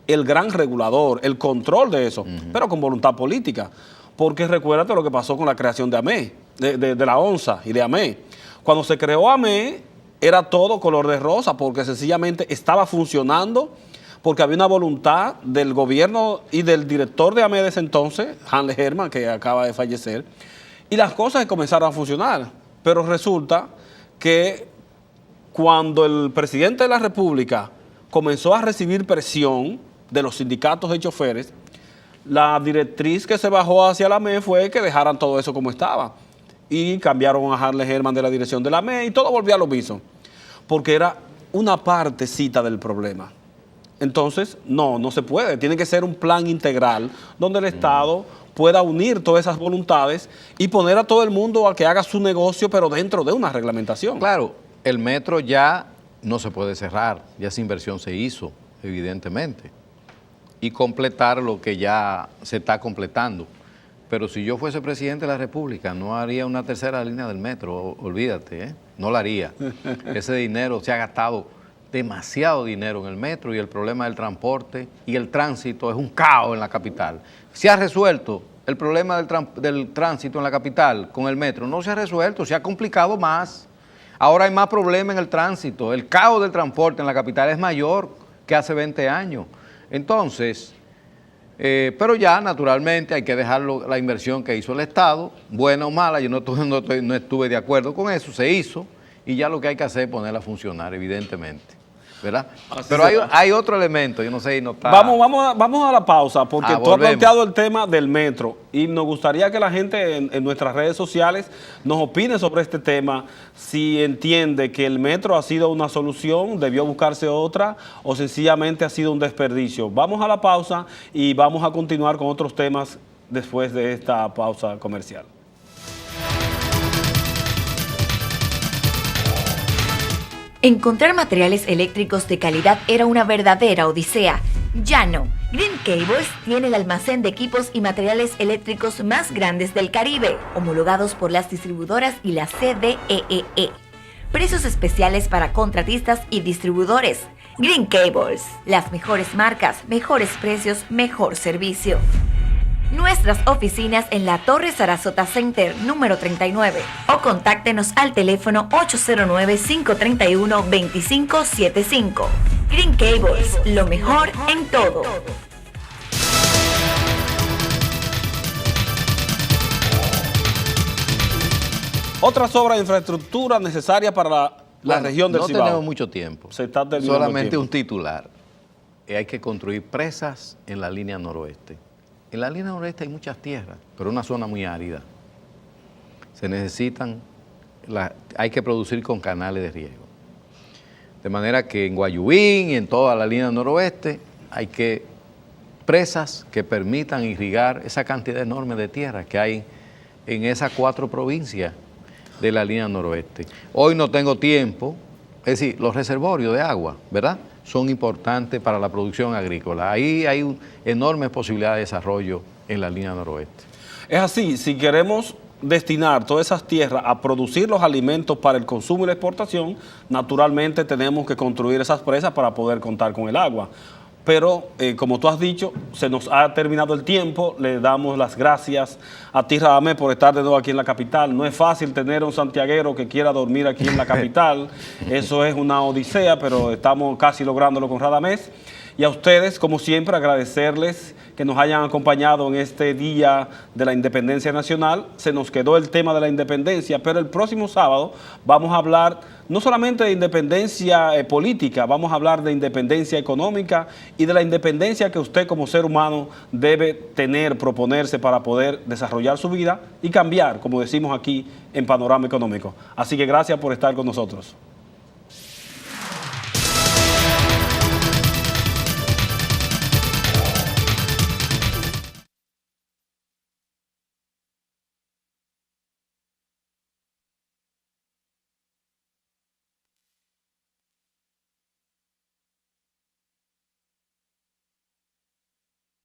el gran regulador, el control de eso, pero con voluntad política. Porque recuérdate lo que pasó con la creación de AME, de la ONSA y de AME. Cuando se creó AME, era todo color de rosa, porque sencillamente estaba funcionando, porque había una voluntad del gobierno y del director de AME de ese entonces, Hanle Herman, que acaba de fallecer, y las cosas comenzaron a funcionar. Pero resulta que cuando el presidente de la República comenzó a recibir presión de los sindicatos de choferes, la directriz que se bajó hacia la AME fue que dejaran todo eso como estaba. Y cambiaron a Hanle Herman de la dirección de la AME y todo volvió a lo mismo. Porque era una partecita del problema. Entonces, no se puede. Tiene que ser un plan integral donde el Estado pueda unir todas esas voluntades y poner a todo el mundo a que haga su negocio, pero dentro de una reglamentación. Claro, el metro ya no se puede cerrar, ya esa inversión se hizo, evidentemente, y completar lo que ya se está completando. Pero si yo fuese presidente de la República, no haría una tercera línea del metro, olvídate, no la haría. Ese dinero, se ha gastado demasiado dinero en el metro y el problema del transporte y el tránsito es un caos en la capital. ¿Se ha resuelto el problema del tránsito en la capital con el metro? No se ha resuelto, se ha complicado más. Ahora hay más problemas en el tránsito, el caos del transporte en la capital es mayor que hace 20 años. Entonces, pero ya naturalmente hay que dejarlo, la inversión que hizo el Estado, buena o mala, yo no estuve de acuerdo con eso, se hizo y ya lo que hay que hacer es ponerla a funcionar, evidentemente, ¿verdad? Pero hay otro elemento, yo no sé, no está... Vamos a la pausa, porque tú has planteado el tema del metro y nos gustaría que la gente en nuestras redes sociales nos opine sobre este tema, si entiende que el metro ha sido una solución, debió buscarse otra o sencillamente ha sido un desperdicio. Vamos a la pausa y vamos a continuar con otros temas después de esta pausa comercial. Encontrar materiales eléctricos de calidad era una verdadera odisea. Ya no. Green Cables tiene el almacén de equipos y materiales eléctricos más grandes del Caribe, homologados por las distribuidoras y la CDEE. Precios especiales para contratistas y distribuidores. Green Cables. Las mejores marcas, mejores precios, mejor servicio. Nuestras oficinas en la Torre Sarasota Center número 39 o contáctenos al teléfono 809-531-2575. Green Cables, lo mejor en todo. Otras obras de infraestructura necesarias para la región del Cibao. No tenemos mucho tiempo, solamente un titular. Hay que construir presas en la línea noroeste. En la línea noroeste hay muchas tierras, pero una zona muy árida. Se necesitan, hay que producir con canales de riego. De manera que en Guayubín y en toda la línea noroeste hay presas que permitan irrigar esa cantidad enorme de tierra que hay en esas 4 provincias de la línea noroeste. Hoy no tengo tiempo, es decir, los reservorios de agua, ¿verdad? son importantes para la producción agrícola. Ahí hay enormes posibilidades de desarrollo en la línea noroeste. Es así, si queremos destinar todas esas tierras a producir los alimentos para el consumo y la exportación, naturalmente tenemos que construir esas presas para poder contar con el agua. Pero, como tú has dicho, se nos ha terminado el tiempo. Le damos las gracias a ti, Radamés, por estar de nuevo aquí en la capital. No es fácil tener un santiaguero que quiera dormir aquí en la capital. Eso es una odisea, pero estamos casi lográndolo con Radamés. Y a ustedes, como siempre, agradecerles que nos hayan acompañado en este Día de la Independencia Nacional. Se nos quedó el tema de la independencia, pero el próximo sábado vamos a hablar no solamente de independencia política, vamos a hablar de independencia económica y de la independencia que usted como ser humano debe tener, proponerse para poder desarrollar su vida y cambiar, como decimos aquí en Panorama Económico. Así que gracias por estar con nosotros.